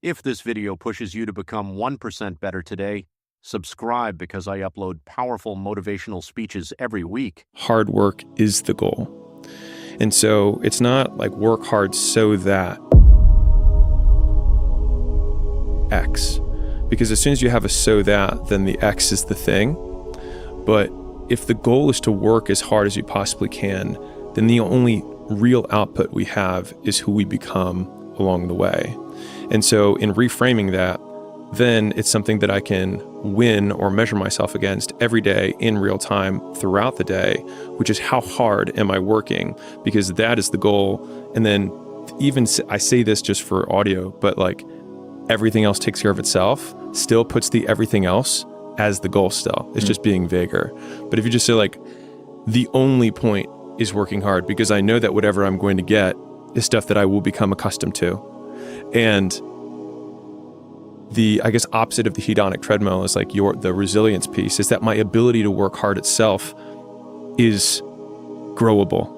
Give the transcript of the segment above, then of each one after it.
If this video pushes you to become 1% better today, subscribe because I upload powerful motivational speeches every week. Hard work is the goal. And so it's not like work hard so that X. Because as soon as you have a so that, then the X is the thing. But if the goal is to work as hard as you possibly can, then the only real output we have is who we become along the way. And so in reframing that, then it's something that I can win or measure myself against every day in real time throughout the day, which is how hard am I working? Because that is the goal. And then even I say this just for audio, but like everything else takes care of itself, still puts the everything else as the goal still. It's just being vaguer. But if you just say like, the only point is working hard because I know that whatever I'm going to get is stuff that I will become accustomed to. And the, I guess, opposite of the hedonic treadmill is like the resilience piece is that my ability to work hard itself is growable.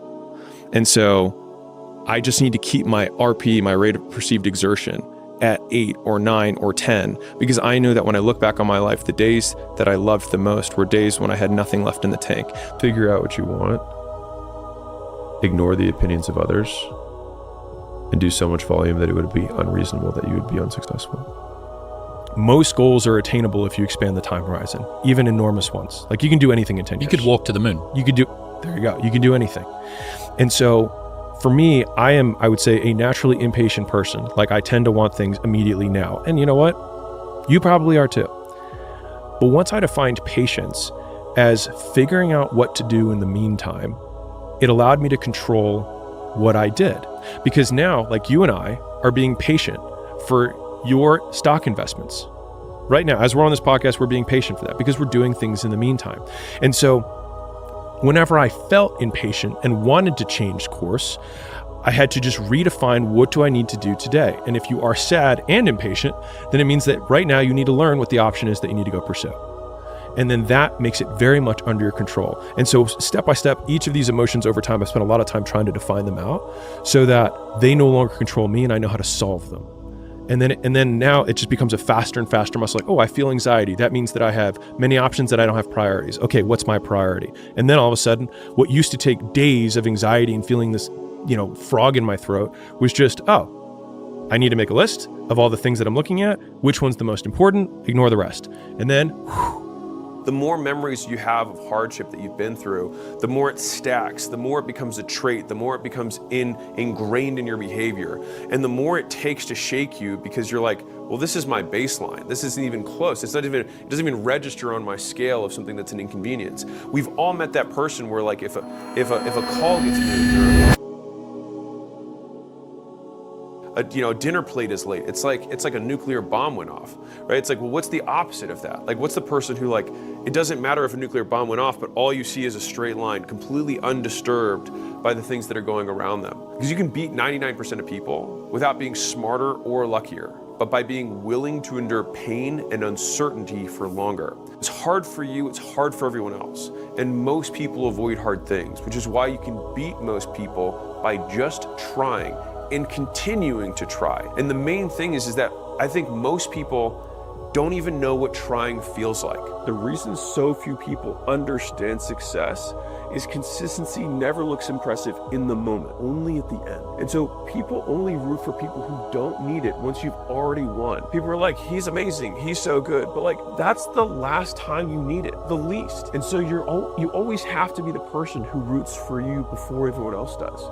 And so I just need to keep my RP, my rate of perceived exertion, at 8 or 9 or 10, because I know that when I look back on my life, the days that I loved the most were days when I had nothing left in the tank. Figure out what you want, ignore the opinions of others, and do so much volume that it would be unreasonable that you would be unsuccessful. Most goals are attainable if you expand the time horizon, even enormous ones. Like you can do anything in 10 years. You could walk to the moon. There you go. You can do anything. And so for me, I would say, a naturally impatient person. Like I tend to want things immediately now. And you know what? You probably are too. But once I defined patience as figuring out what to do in the meantime, it allowed me to control what I did. Because now, like you and I are being patient for your stock investments. Right now, as we're on this podcast, we're being patient for that because we're doing things in the meantime. And so whenever I felt impatient and wanted to change course, I had to just redefine what do I need to do today. And if you are sad and impatient, then it means that right now you need to learn what the option is that you need to go pursue. And then that makes it very much under your control. And so step by step, each of these emotions over time, I spent a lot of time trying to define them out so that they no longer control me and I know how to solve them. And then now it just becomes a faster and faster muscle. Like, oh, I feel anxiety. That means that I have many options that I don't have priorities. Okay, what's my priority? And then all of a sudden, what used to take days of anxiety and feeling this, frog in my throat was just, oh, I need to make a list of all the things that I'm looking at. Which one's the most important? Ignore the rest. And then, The more memories you have of hardship that you've been through, the more it stacks, the more it becomes a trait, the more it becomes ingrained in your behavior, and the more it takes to shake you because you're like, well, this is my baseline. This isn't even close. It doesn't even register on my scale of something that's an inconvenience. We've all met that person where like if a call gets moved or a dinner plate is late. It's like a nuclear bomb went off, right? It's like, well, what's the opposite of that? Like, what's the person who like, it doesn't matter if a nuclear bomb went off, but all you see is a straight line, completely undisturbed by the things that are going around them. Because you can beat 99% of people without being smarter or luckier, but by being willing to endure pain and uncertainty for longer. It's hard for you, it's hard for everyone else. And most people avoid hard things, which is why you can beat most people by just trying and continuing to try. And the main thing is that I think most people don't even know what trying feels like. The reason so few people understand success is consistency never looks impressive in the moment, only at the end. And so people only root for people who don't need it once you've already won. People are like, he's amazing, he's so good, but like, that's the last time you need it, the least. And so you always have to be the person who roots for you before everyone else does.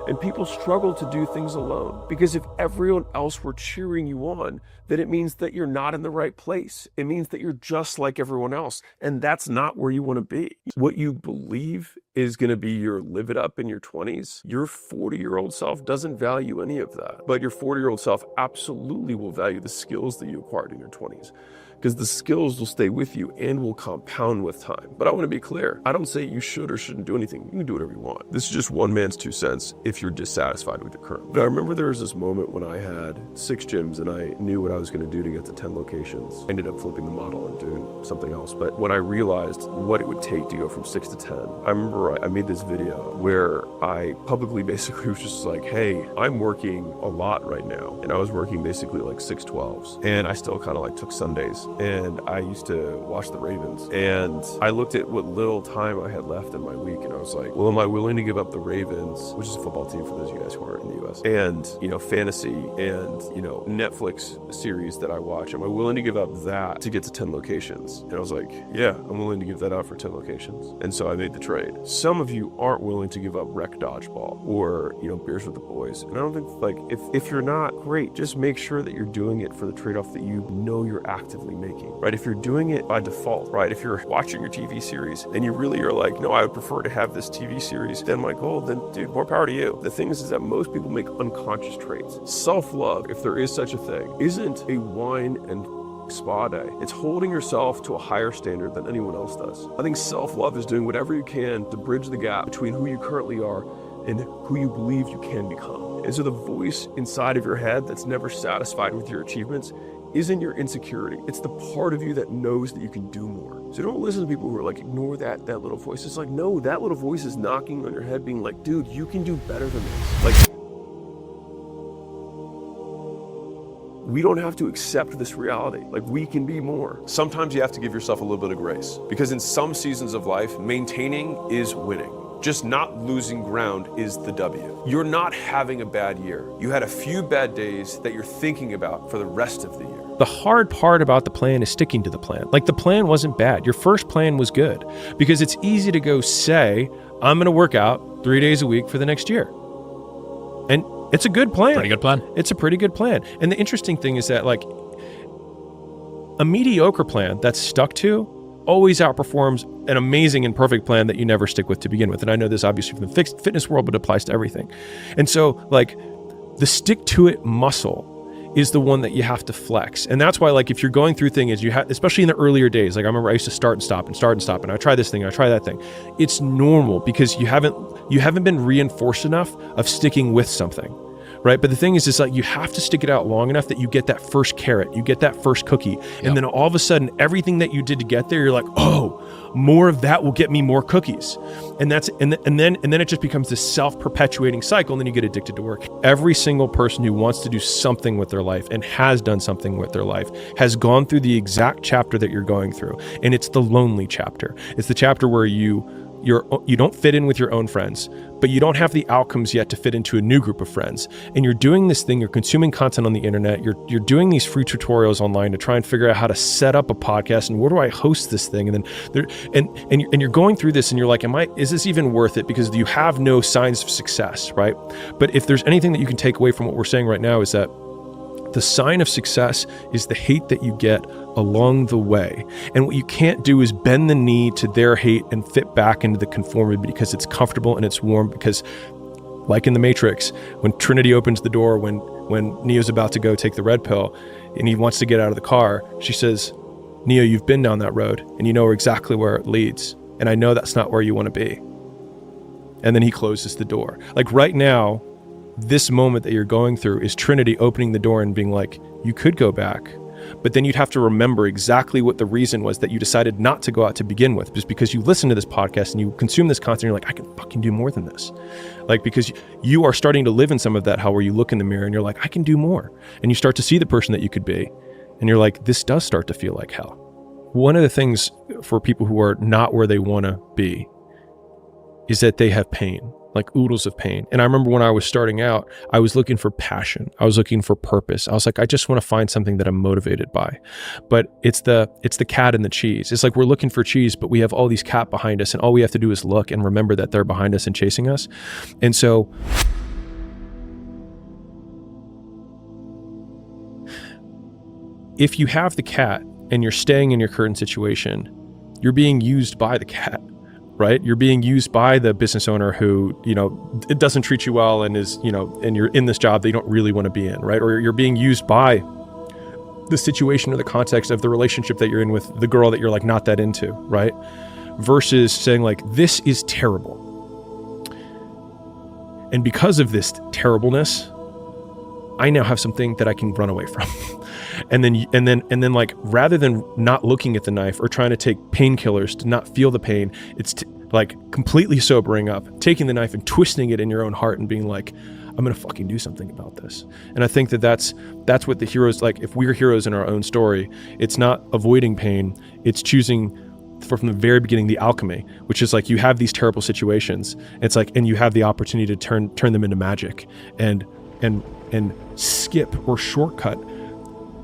And people struggle to do things alone because if everyone else were cheering you on, then it means that you're not in the right place. It means that you're just like everyone else. And that's not where you want to be. What you believe is going to be your live it up in your 20s. Your 40-year-old self doesn't value any of that. But your 40-year-old self absolutely will value the skills that you acquired in your 20s. Because the skills will stay with you and will compound with time. But I want to be clear. I don't say you should or shouldn't do anything. You can do whatever you want. This is just one man's 2 cents if you're dissatisfied with your current. But I remember there was this moment when I had 6 gyms and I knew what I was going to do to get to 10 locations. I ended up flipping the model and doing something else. But when I realized what it would take to go from 6 to 10, I remember remember I made this video where I publicly basically was just like, hey, I'm working a lot right now. And I was working basically like 6/12s. And I still kind of like took Sundays. And I used to watch the Ravens. And I looked at what little time I had left in my week, and I was like, well, am I willing to give up the Ravens, which is a football team for those of you guys who aren't in the US, and, fantasy and, Netflix series that I watch? Am I willing to give up that to get to 10 locations? And I was like, yeah, I'm willing to give that up for 10 locations. And so I made the trade. Some of you aren't willing to give up rec dodgeball or, beers with the boys. And I don't think, if you're not, great, just make sure that you're doing it for the trade-off that you know you're actively making, right? If you're doing it by default, right? If you're watching your TV series and you really are like, no, I would prefer to have this TV series than my goal, then dude, more power to you. The thing is that most people make unconscious trades. Self-love, if there is such a thing, isn't a wine and spa day. It's holding yourself to a higher standard than anyone else does. I think self-love is doing whatever you can to bridge the gap between who you currently are and who you believe you can become. And so the voice inside of your head that's never satisfied with your achievements isn't your insecurity. It's the part of you that knows that you can do more. So don't listen to people who are like, ignore that little voice. It's like, no, that little voice is knocking on your head being like, dude, you can do better than this. We don't have to accept this reality. We can be more. Sometimes you have to give yourself a little bit of grace, because in some seasons of life, maintaining is winning. Just not losing ground is the W. You're not having a bad year. You had a few bad days that you're thinking about for the rest of the year. The hard part about the plan is sticking to the plan. The plan wasn't bad. Your first plan was good, because it's easy to go say, I'm going to work out 3 days a week for the next year. And it's a good plan. Pretty good plan. It's a pretty good plan. And the interesting thing is that a mediocre plan that's stuck to always outperforms an amazing and perfect plan that you never stick with to begin with. And I know this obviously from the fitness world, but it applies to everything. And so the stick to it muscle is the one that you have to flex. And that's why if you're going through things, especially in the earlier days, I remember I used to start and stop, and I try this thing, I try that thing. It's normal because you haven't been reinforced enough of sticking with something. Right. But the thing is you have to stick it out long enough that you get that first carrot, you get that first cookie. And then all of a sudden, everything that you did to get there, you're like, oh, more of that will get me more cookies. And then it just becomes this self-perpetuating cycle. And then you get addicted to work. Every single person who wants to do something with their life and has done something with their life has gone through the exact chapter that you're going through. And it's the lonely chapter. It's the chapter where you don't fit in with your own friends, but you don't have the outcomes yet to fit into a new group of friends. And you're doing this thing, you're consuming content on the internet, you're doing these free tutorials online to try and figure out how to set up a podcast and where do I host this thing? And then you're going through this and you're like, is this even worth it? Because you have no signs of success, right? But if there's anything that you can take away from what we're saying right now, is that the sign of success is the hate that you get along the way. And what you can't do is bend the knee to their hate and fit back into the conformity because it's comfortable and it's warm. Because like in the Matrix, when Trinity opens the door, when Neo's about to go take the red pill and he wants to get out of the car, she says, Neo, you've been down that road and you know exactly where it leads. And I know that's not where you want to be. And then he closes the door. Right now, this moment that you're going through is Trinity opening the door and being like, you could go back, but then you'd have to remember exactly what the reason was that you decided not to go out to begin with, just because you listen to this podcast and you consume this content, and you're like, I can fucking do more than this. Because you are starting to live in some of that hell where you look in the mirror and you're like, I can do more. And you start to see the person that you could be. And you're like, this does start to feel like hell. One of the things for people who are not where they want to be is that they have pain. Oodles of pain. And I remember when I was starting out, I was looking for passion. I was looking for purpose. I was like, I just want to find something that I'm motivated by. But it's the cat and the cheese. It's we're looking for cheese, but we have all these cat behind us, and all we have to do is look and remember that they're behind us and chasing us. And so if you have the cat and you're staying in your current situation, you're being used by the cat. Right? You're being used by the business owner who, it doesn't treat you well and is, and you're in this job that you don't really want to be in, right? Or you're being used by the situation or the context of the relationship that you're in with the girl that you're not that into, right? Versus saying this is terrible. And because of this terribleness, I now have something that I can run away from. And then rather than not looking at the knife or trying to take painkillers to not feel the pain, it's like completely sobering up, taking the knife and twisting it in your own heart and being like, I'm going to fucking do something about this. And I think that that's what the heroes, like if we're heroes in our own story, it's not avoiding pain, it's choosing from the very beginning, the alchemy, which is like you have these terrible situations. It's like, and you have the opportunity to turn them into magic and skip or shortcut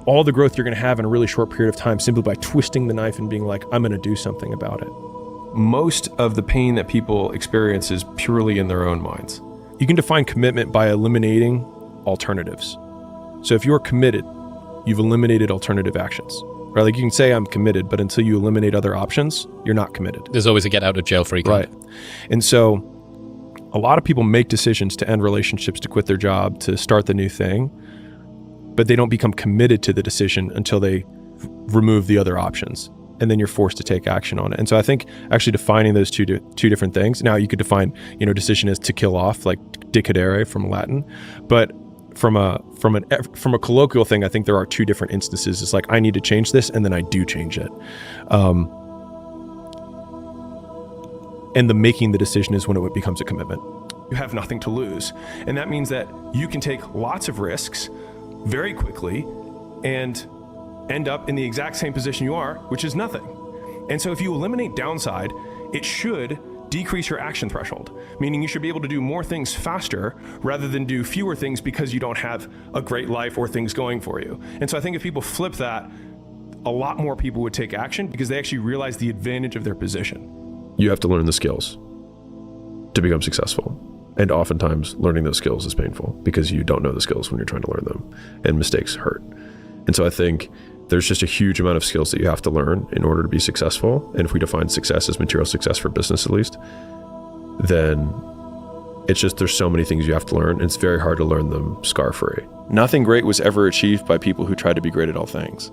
all the growth you're going to have in a really short period of time simply by twisting the knife and being like, I'm going to do something about it. Most of the pain that people experience is purely in their own minds. You can define commitment by eliminating alternatives. So if you're committed, you've eliminated alternative actions, right? Like you can say I'm committed, but until you eliminate other options, you're not committed. There's always a get out of jail free card. Right. And so a lot of people make decisions to end relationships, to quit their job, to start the new thing, but they don't become committed to the decision until they remove the other options. And then you're forced to take action on it. And so I think actually defining those two different things. Now you could define, decision as to kill off, like decidere from Latin, but from a colloquial thing, I think there are two different instances. It's like I need to change this, and then I do change it. And the making the decision is when it becomes a commitment. You have nothing to lose, and that means that you can take lots of risks very quickly and end up in the exact same position you are, which is nothing. And so if you eliminate downside, it should decrease your action threshold, meaning you should be able to do more things faster rather than do fewer things because you don't have a great life or things going for you. And so I think if people flip that, a lot more people would take action because they actually realize the advantage of their position. You have to learn the skills to become successful. And oftentimes learning those skills is painful because you don't know the skills when you're trying to learn them, and mistakes hurt. And so I think there's just a huge amount of skills that you have to learn in order to be successful. And if we define success as material success for business, at least, then it's just, there's so many things you have to learn. And it's very hard to learn them scar-free. Nothing great was ever achieved by people who tried to be great at all things.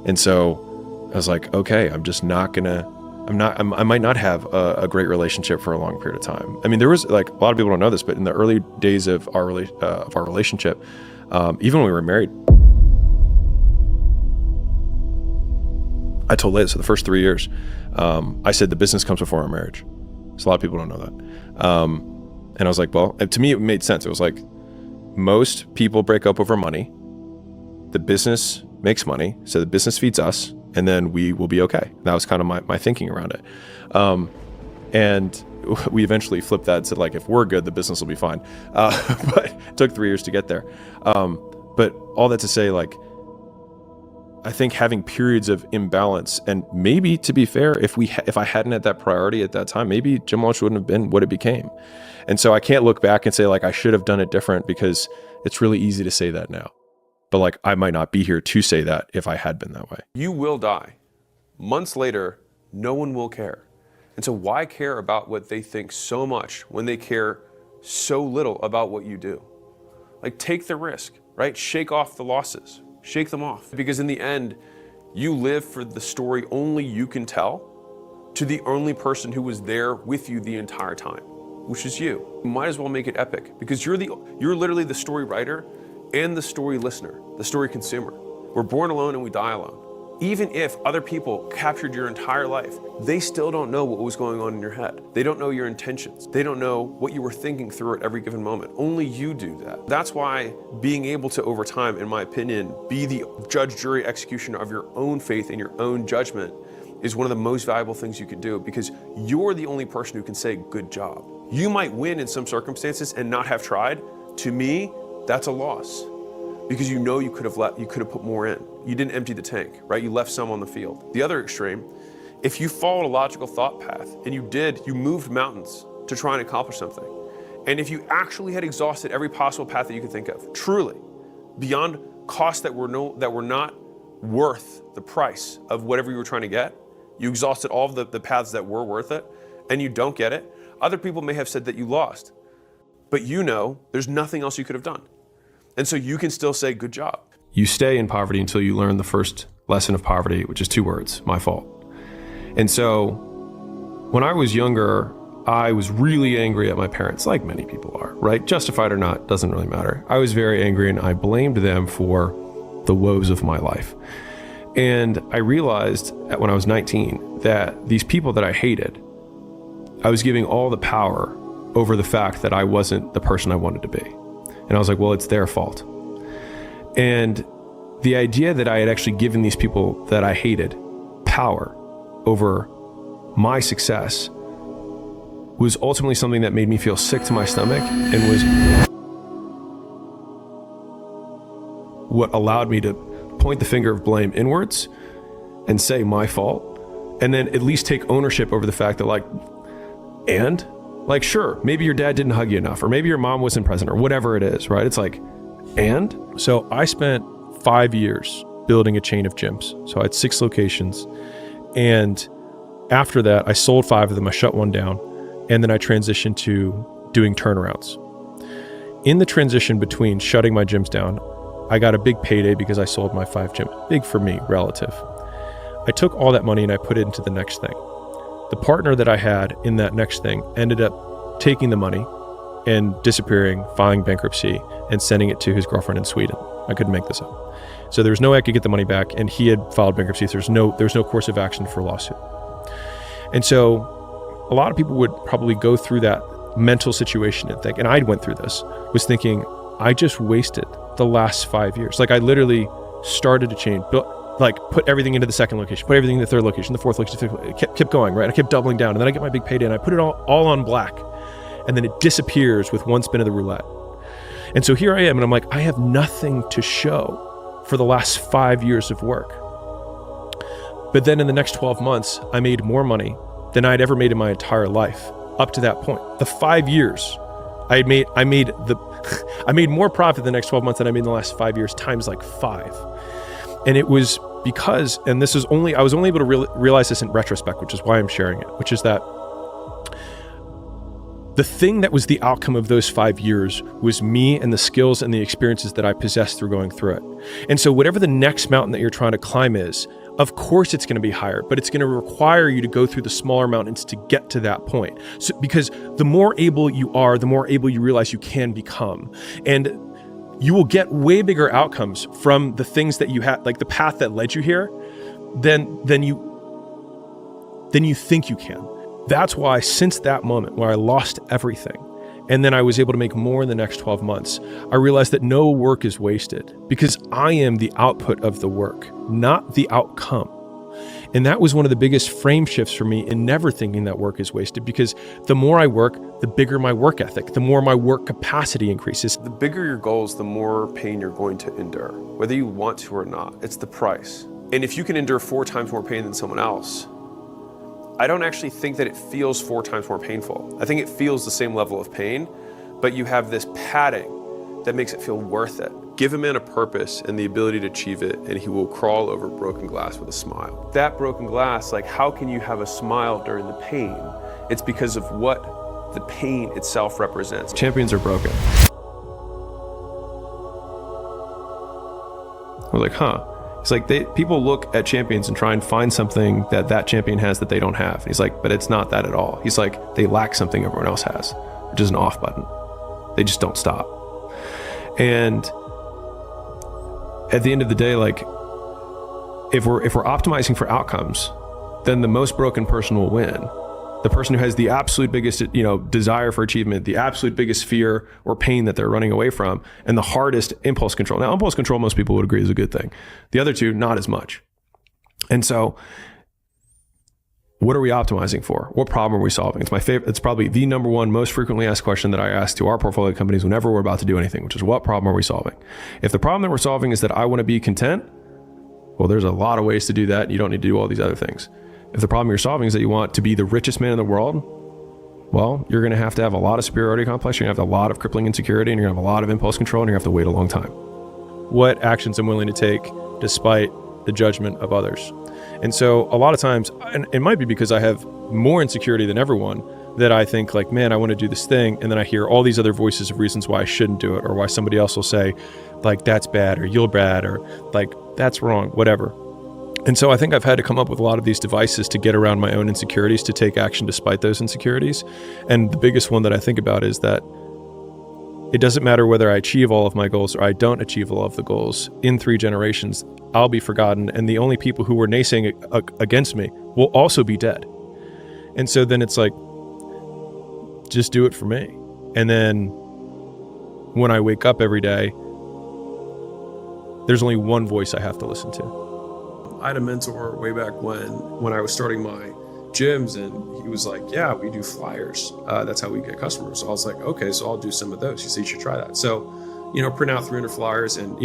And so I was like, okay, I might not have a great relationship for a long period of time. I mean, there was like, a lot of people don't know this, but in the early days of our relationship, even when we were married, I told Liz, so the first 3 years, I said the business comes before our marriage. So a lot of people don't know that. And I was like, well, to me, it made sense. It was like, most people break up over money. The business makes money, so the business feeds us, and then we will be okay. That was kind of my thinking around it. And we eventually flipped that and said, like, if we're good, the business will be fine. But it took 3 years to get there. But all that to say, like, I think having periods of imbalance, and maybe, to be fair, if I hadn't had that priority at that time, maybe Gym Launch wouldn't have been what it became. And so I can't look back and say, like, I should have done it different, because it's really easy to say that now. But like, I might not be here to say that if I had been that way. You will die. Months later, no one will care. And so why care about what they think so much when they care so little about what you do? Like, take the risk, right? Shake off the losses. Shake them off. Because in the end, you live for the story only you can tell to the only person who was there with you the entire time, which is you. You might as well make it epic, because you're literally the story writer and the story listener, the story consumer. We're born alone and we die alone. Even if other people captured your entire life, they still don't know what was going on in your head. They don't know your intentions. They don't know what you were thinking through at every given moment. Only you do that. That's why being able to, over time, in my opinion, be the judge, jury, executioner of your own faith and your own judgment is one of the most valuable things you can do, because you're the only person who can say, good job. You might win in some circumstances and not have tried. To me, that's a loss, because you know you could have put more in. You didn't empty the tank, right? You left some on the field. The other extreme, if you followed a logical thought path and you moved mountains to try and accomplish something, and if you actually had exhausted every possible path that you could think of, truly, beyond costs that were not worth the price of whatever you were trying to get, you exhausted all of the paths that were worth it, and you don't get it, other people may have said that you lost, but you know there's nothing else you could have done. And so you can still say, good job. You stay in poverty until you learn the first lesson of poverty, which is 2 words: my fault. And so when I was younger, I was really angry at my parents, like many people are, right? Justified or not, doesn't really matter. I was very angry, and I blamed them for the woes of my life. And I realized when I was 19 that these people that I hated, I was giving all the power over the fact that I wasn't the person I wanted to be. And I was like, well, it's their fault. And the idea that I had actually given these people that I hated power over my success was ultimately something that made me feel sick to my stomach and was what allowed me to point the finger of blame inwards and say my fault, and then at least take ownership over the fact that sure, maybe your dad didn't hug you enough, or maybe your mom wasn't present, or whatever it is, right? It's like, and? So I spent 5 years building a chain of gyms. So I had 6 locations. And after that, I sold 5 of them. I shut one down. And then I transitioned to doing turnarounds. In the transition between shutting my gyms down, I got a big payday because I sold my 5 gyms. Big for me, relative. I took all that money and I put it into the next thing. The partner that I had in that next thing ended up taking the money and disappearing, filing bankruptcy, and sending it to his girlfriend in Sweden. I couldn't make this up. So there was no way I could get the money back, and he had filed bankruptcy. There's no course of action for a lawsuit. And so a lot of people would probably go through that mental situation and think, and I went through this, was thinking, I just wasted the last 5 years. Like I literally started a chain, put everything into the second location, put everything in the third location, the fourth location, kept going, right? I kept doubling down, and then I get my big payday and I put it all on black, and then it disappears with one spin of the roulette. And so here I am, and I'm like, I have nothing to show for the last 5 years of work. But then in the next 12 months, I made more money than I'd ever made in my entire life up to that point. The 5 years I made more profit the next 12 months than I made in the last 5 years times like 5. And it was because, and I was only able to realize this in retrospect, which is why I'm sharing it, which is that the thing that was the outcome of those 5 years was me and the skills and the experiences that I possessed through going through it. And so whatever the next mountain that you're trying to climb is, of course it's going to be higher, but it's going to require you to go through the smaller mountains to get to that point. So, because the more able you are, the more able you realize you can become. And you will get way bigger outcomes from the things that you had, like the path that led you here, than you think you can. That's why since that moment where I lost everything, and then I was able to make more in the next 12 months, I realized that no work is wasted because I am the output of the work, not the outcome. And that was one of the biggest frame shifts for me in never thinking that work is wasted, because the more I work, the bigger my work ethic, the more my work capacity increases. The bigger your goals, the more pain you're going to endure, whether you want to or not. It's the price. And if you can endure 4 times more pain than someone else, I don't actually think that it feels 4 times more painful. I think it feels the same level of pain, but you have this padding that makes it feel worth it. Give a man a purpose and the ability to achieve it, and he will crawl over broken glass with a smile. That broken glass, like, how can you have a smile during the pain? It's because of what the pain itself represents. Champions are broken. I was like, huh. It's like people look at champions and try and find something that champion has that they don't have. He's like, but it's not that at all. He's like, they lack something everyone else has, which is an off button. They just don't stop. And at the end of the day, like, if we're optimizing for outcomes, then the most broken person will win. The person who has the absolute biggest, desire for achievement, the absolute biggest fear or pain that they're running away from, and the hardest impulse control. Now, impulse control, most people would agree, is a good thing. The other two, not as much. And so, what are we optimizing for? What problem are we solving? It's my favorite. It's probably the number one most frequently asked question that I ask to our portfolio companies whenever we're about to do anything, which is, what problem are we solving? If the problem that we're solving is that I want to be content, well, there's a lot of ways to do that. You don't need to do all these other things. If the problem you're solving is that you want to be the richest man in the world, well, you're going to have a lot of superiority complex. You're going to have a lot of crippling insecurity, and you're going to have a lot of impulse control, and you're going to have to wait a long time. What actions I'm willing to take despite the judgment of others. And so a lot of times, and it might be because I have more insecurity than everyone, that I think like, man, I want to do this thing. And then I hear all these other voices of reasons why I shouldn't do it, or why somebody else will say like, that's bad, or you're bad, or like, that's wrong, whatever. And so I think I've had to come up with a lot of these devices to get around my own insecurities, to take action despite those insecurities. And the biggest one that I think about is that it doesn't matter whether I achieve all of my goals or I don't achieve all of the goals. In 3 generations, I'll be forgotten, and the only people who were naysaying against me will also be dead. And so then it's like, just do it for me. And then when I wake up every day, there's only one voice I have to listen to. I had a mentor way back when I was starting my gyms, and he was like, yeah, we do flyers. That's how we get customers. So I was like, okay, so I'll do some of those. He said, you should try that. So, print out 300 flyers, and,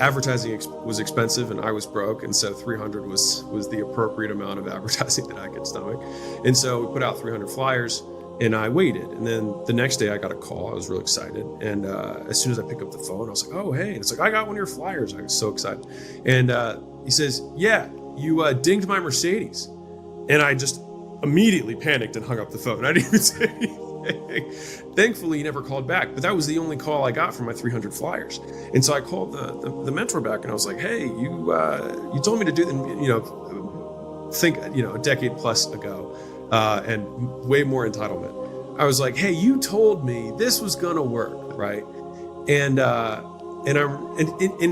advertising was expensive and I was broke. And so 300 was the appropriate amount of advertising that I could stomach. And so we put out 300 flyers. And I waited. And then the next day I got a call. I was really excited. And as soon as I pick up the phone, I was like, oh, hey. And it's like, I got one of your flyers. I was so excited. And he says, yeah, you dinged my Mercedes. And I just immediately panicked and hung up the phone. I didn't even say anything. Thankfully, he never called back. But that was the only call I got from my 300 flyers. And so I called the mentor back and I was like, hey, you told me to do, a decade plus ago. And way more entitlement. I was like, hey, you told me this was gonna work, right? And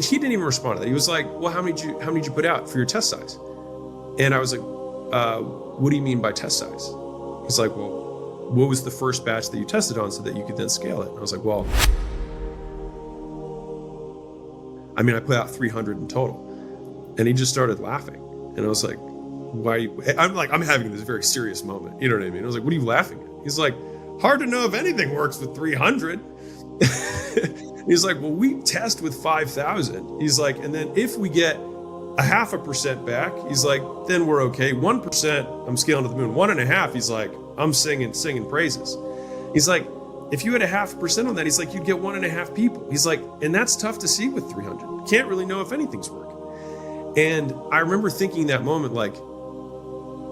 he didn't even respond to that. He was like, well, how many did you put out for your test size? And I was like, what do you mean by test size? He's like, well, what was the first batch that you tested on so that you could then scale it? And I was like, well, I put out 300 in total. And he just started laughing. And I was like, why? I'm having this very serious moment. You know what I mean? I was like, what are you laughing at? He's like, hard to know if anything works with 300. He's like, well, we test with 5,000. He's like, and then if we get 0.5% back, he's like, then we're okay. 1%, I'm scaling to the moon. 1.5%, he's like, I'm singing praises. He's like, if you had 0.5% on that, he's like, you'd get 1.5 people. He's like, and that's tough to see with 300. Can't really know if anything's working. And I remember thinking that moment, like,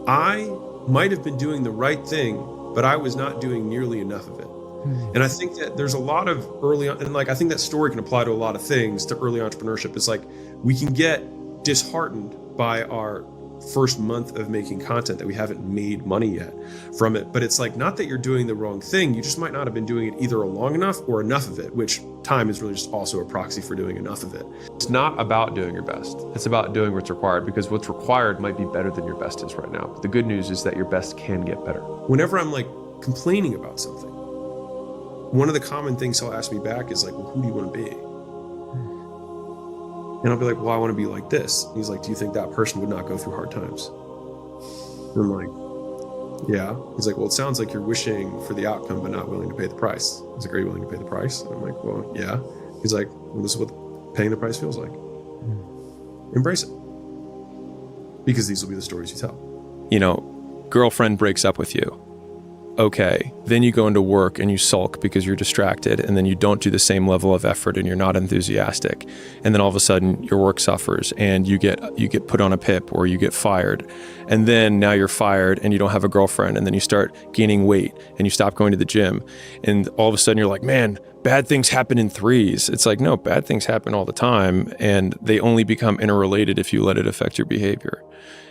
I might have been doing the right thing, but I was not doing nearly enough of it. And I think that there's a lot of early on, and I think that story can apply to a lot of things, to early entrepreneurship. It's like, we can get disheartened by our first month of making content that we haven't made money yet from it. But it's like, not that you're doing the wrong thing. You just might not have been doing it either long enough or enough of it, which time is really just also a proxy for doing enough of it. It's not about doing your best. It's about doing what's required, because what's required might be better than your best is right now. But the good news is that your best can get better. Whenever I'm complaining about something, one of the common things he'll ask me back is like, well, who do you want to be? And I'll be like, well, I want to be like this. And he's like, do you think that person would not go through hard times? And I'm like, yeah. He's like, well, it sounds like you're wishing for the outcome, but not willing to pay the price. I was like, are you willing to pay the price? And I'm like, well, yeah. He's like, well, this is what paying the price feels like. Embrace it. Because these will be the stories you tell. Girlfriend breaks up with you. Okay, then you go into work and you sulk because you're distracted, and then you don't do the same level of effort and you're not enthusiastic. And then all of a sudden your work suffers and you get put on a PIP or you get fired. And then now you're fired and you don't have a girlfriend, and then you start gaining weight and you stop going to the gym. And all of a sudden you're like, man, bad things happen in threes. It's like, no, bad things happen all the time, and they only become interrelated if you let it affect your behavior.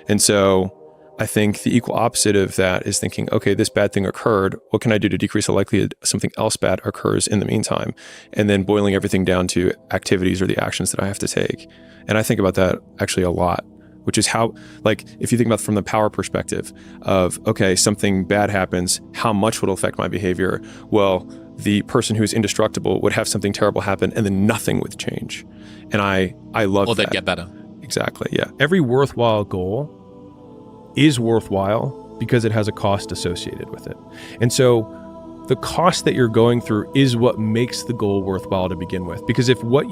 And so I think the equal opposite of that is thinking, okay, this bad thing occurred. What can I do to decrease the likelihood something else bad occurs in the meantime? And then boiling everything down to activities or the actions that I have to take. And I think about that actually a lot, which is how, if you think about it from the power perspective of, okay, something bad happens, how much would it affect my behavior? Well, the person who's indestructible would have something terrible happen and then nothing would change. And I love that. Well, they'd get better. Exactly, yeah. Every worthwhile goal is worthwhile because it has a cost associated with it. And so the cost that you're going through is what makes the goal worthwhile to begin with. Because if what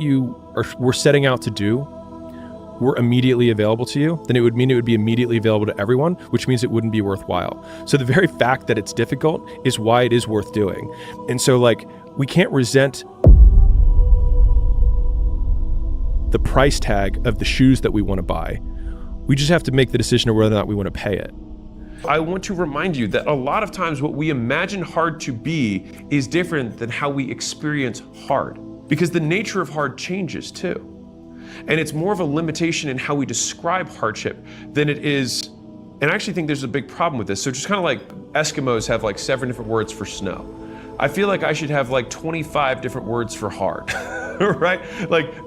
we're setting out to do were immediately available to you, then it would mean it would be immediately available to everyone, which means it wouldn't be worthwhile. So the very fact that it's difficult is why it is worth doing. And so we can't resent the price tag of the shoes that we want to buy. We just have to make the decision of whether or not we want to pay it. I want to remind you that a lot of times what we imagine hard to be is different than how we experience hard, because the nature of hard changes too. And it's more of a limitation in how we describe hardship than it is, and I actually think there's a big problem with this. So just kind of like Eskimos have 7 different words for snow. I feel like I should have 25 different words for hard, right?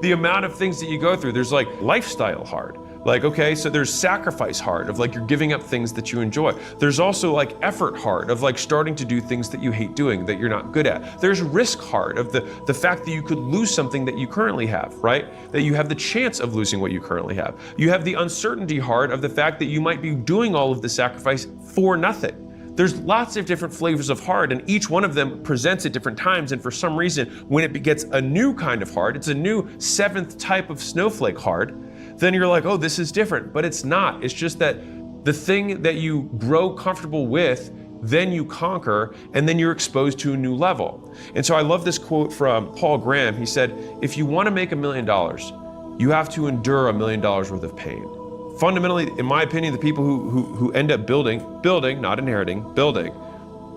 The amount of things that you go through, there's lifestyle hard. Like, okay, so there's sacrifice hard of like you're giving up things that you enjoy. There's also like effort hard of like starting to do things that you hate doing, that you're not good at. There's risk hard of the fact that you could lose something that you currently have, right? That you have the chance of losing what you currently have. You have the uncertainty hard of the fact that you might be doing all of the sacrifice for nothing. There's lots of different flavors of hard, and each one of them presents at different times. And for some reason, when it gets a new kind of hard, it's a new 7th type of snowflake hard, then you're like, oh, this is different. But it's not. It's just that the thing that you grow comfortable with, then you conquer, and then you're exposed to a new level. And so I love this quote from Paul Graham. He said, if you want to make $1 million, you have to endure $1 million worth of pain. Fundamentally, in my opinion, the people who end up building, not inheriting, building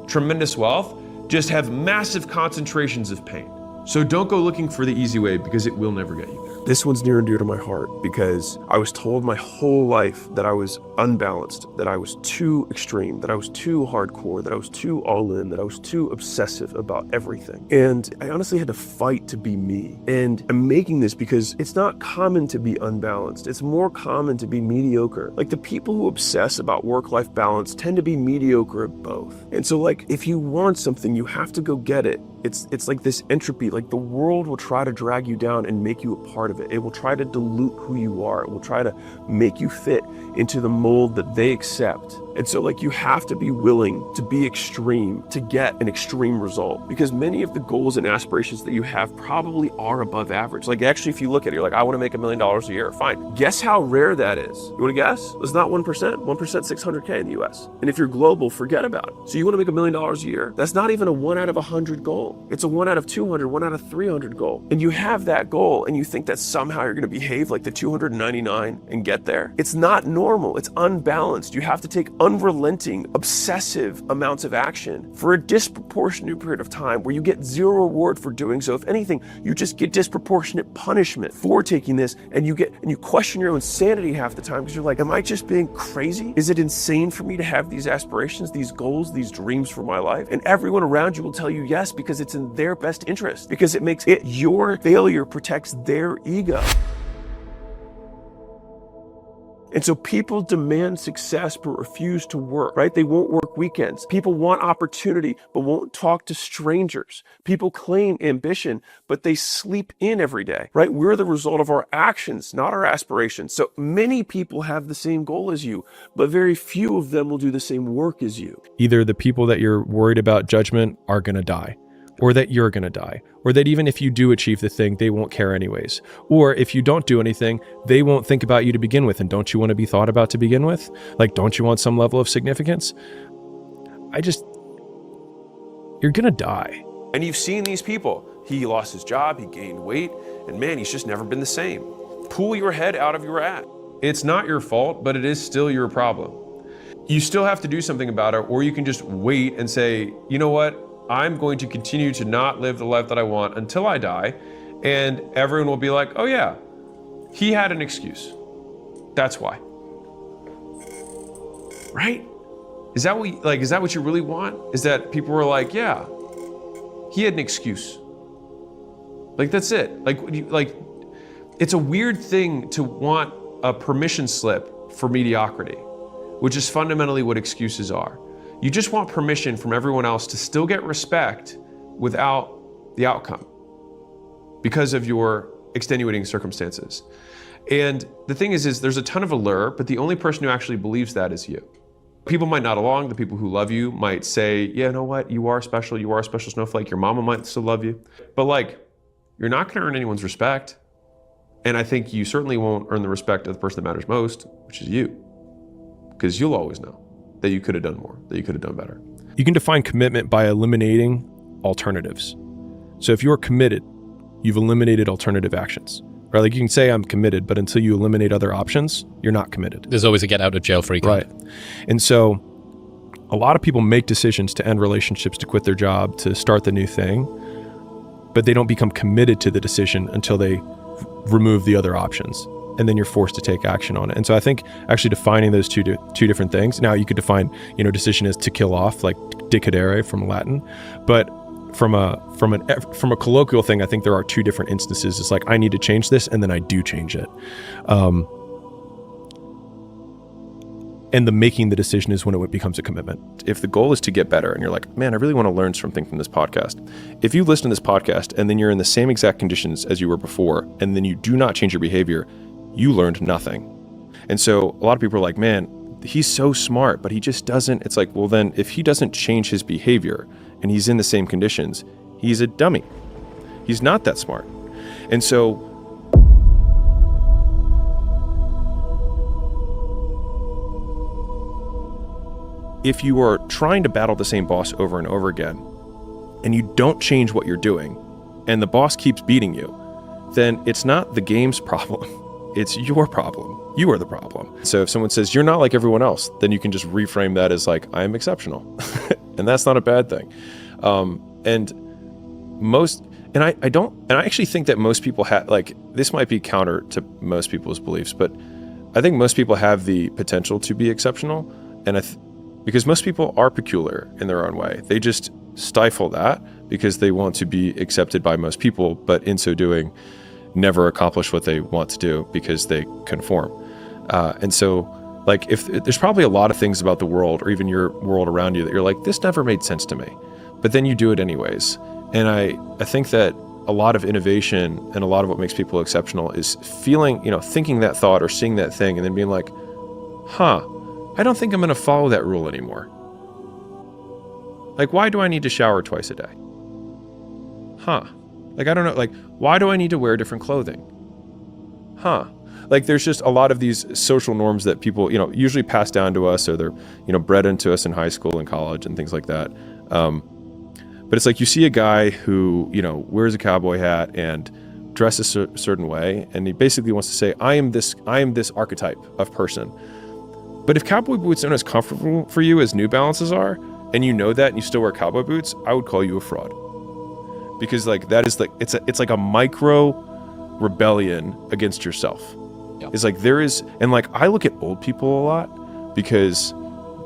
tremendous wealth just have massive concentrations of pain. So don't go looking for the easy way, because it will never get you there. This one's near and dear to my heart because I was told my whole life that I was unbalanced, that I was too extreme, that I was too hardcore, that I was too all in, that I was too obsessive about everything. And I honestly had to fight to be me. And I'm making this because it's not common to be unbalanced. It's more common to be mediocre. Like the people who obsess about work-life balance tend to be mediocre at both. And so like if you want something, you have to go get it. It's like this entropy, like the world will try to drag you down and make you a part of it. It will try to dilute who you are. It will try to make you fit into the mold that they accept. And so like you have to be willing to be extreme to get an extreme result, because many of the goals and aspirations that you have probably are above average. Like actually, if you look at it, you're like, I want to make $1 million a year. Fine. Guess how rare that is. You want to guess? It's not 1%. 1% 600K in the US. And if you're global, forget about it. So you want to make $1 million a year. That's not even a 1 out of 100 goal. It's a 1 out of 200, 1 out of 300 goal. And you have that goal and you think that somehow you're going to behave like the 299 and get there. It's not normal. It's unbalanced. You have to take unrelenting, obsessive amounts of action for a disproportionate period of time where you get zero reward for doing so. If anything, you just get disproportionate punishment for taking this, and you question your own sanity half the time because you're like, am I just being crazy? Is it insane for me to have these aspirations, these goals, these dreams for my life? And everyone around you will tell you yes, because it's in their best interest, because it makes it your failure protects their ego. And so people demand success but refuse to work, right? They won't work weekends. People want opportunity but won't talk to strangers. People claim ambition but they sleep in every day, right? We're the result of our actions, not our aspirations. So many people have the same goal as you, but very few of them will do the same work as you. Either the people that you're worried about judgment are going to die, or that you're going to die, or that even if you do achieve the thing, they won't care anyways. Or if you don't do anything, they won't think about you to begin with. And don't you want to be thought about to begin with? Like, don't you want some level of significance? You're going to die. And you've seen these people. He lost his job, he gained weight, and man, he's just never been the same. Pull your head out of your ass. It's not your fault, but it is still your problem. You still have to do something about it, or you can just wait and say, you know what? I'm going to continue to not live the life that I want until I die, and everyone will be like, oh yeah, he had an excuse. That's why. Right? Is that what you really want? Is that people were like, yeah, he had an excuse. Like, that's it. Like it's a weird thing to want a permission slip for mediocrity, which is fundamentally what excuses are. You just want permission from everyone else to still get respect without the outcome because of your extenuating circumstances. And the thing is there's a ton of allure, but the only person who actually believes that is you. People might nod along. The people who love you might say, yeah, you know what? You are special. You are a special snowflake. Your mama might still love you. But like, you're not going to earn anyone's respect. And I think you certainly won't earn the respect of the person that matters most, which is you. Because you'll always know that you could have done more, that you could have done better. You can define commitment by eliminating alternatives. So if you're committed, you've eliminated alternative actions. Right? Like you can say I'm committed, but until you eliminate other options, you're not committed. There's always a get out of jail free card. Right. And so a lot of people make decisions to end relationships, to quit their job, to start the new thing, but they don't become committed to the decision until they remove the other options. And then you're forced to take action on it. And so I think actually defining those two different things. Now you could define, decision as to kill off, like decidere from Latin, but from a colloquial thing, I think there are two different instances. It's like I need to change this, and then I do change it. And the making the decision is when it becomes a commitment. If the goal is to get better and you're like, man, I really want to learn something from this podcast. If you listen to this podcast and then you're in the same exact conditions as you were before, and then you do not change your behavior, you learned nothing. And so a lot of people are like, man, he's so smart, but he just doesn't. It's like, well, then if he doesn't change his behavior and he's in the same conditions, he's a dummy. He's not that smart. And so if you are trying to battle the same boss over and over again, and you don't change what you're doing, and the boss keeps beating you, then it's not the game's problem. It's your problem. You are the problem. So if someone says, you're not like everyone else, then you can just reframe that as like, I am exceptional. And that's not a bad thing. And I actually think that most people have, like, this might be counter to most people's beliefs, but I think most people have the potential to be exceptional. And because most people are peculiar in their own way. They just stifle that because they want to be accepted by most people, but in so doing, never accomplish what they want to do because they conform. And so, like, if there's probably a lot of things about the world or even your world around you that you're like, this never made sense to me, but then you do it anyways. And I think that a lot of innovation and a lot of what makes people exceptional is feeling, thinking that thought or seeing that thing and then being like, I don't think I'm going to follow that rule anymore. Like, why do I need to shower twice a day? Like, I don't know. Like, why do I need to wear different clothing? Like, there's just a lot of these social norms that people, usually pass down to us, or they're, bred into us in high school and college and things like that. But it's like you see a guy who, wears a cowboy hat and dresses a certain way, and he basically wants to say, I am this archetype of person. But if cowboy boots aren't as comfortable for you as New Balances are, and you know that and you still wear cowboy boots, I would call you a fraud. Because like that is like it's like a micro rebellion against yourself. Yeah. It's like there is, and like I look at old people a lot because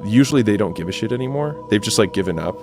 usually they don't give a shit anymore. They've just like given up.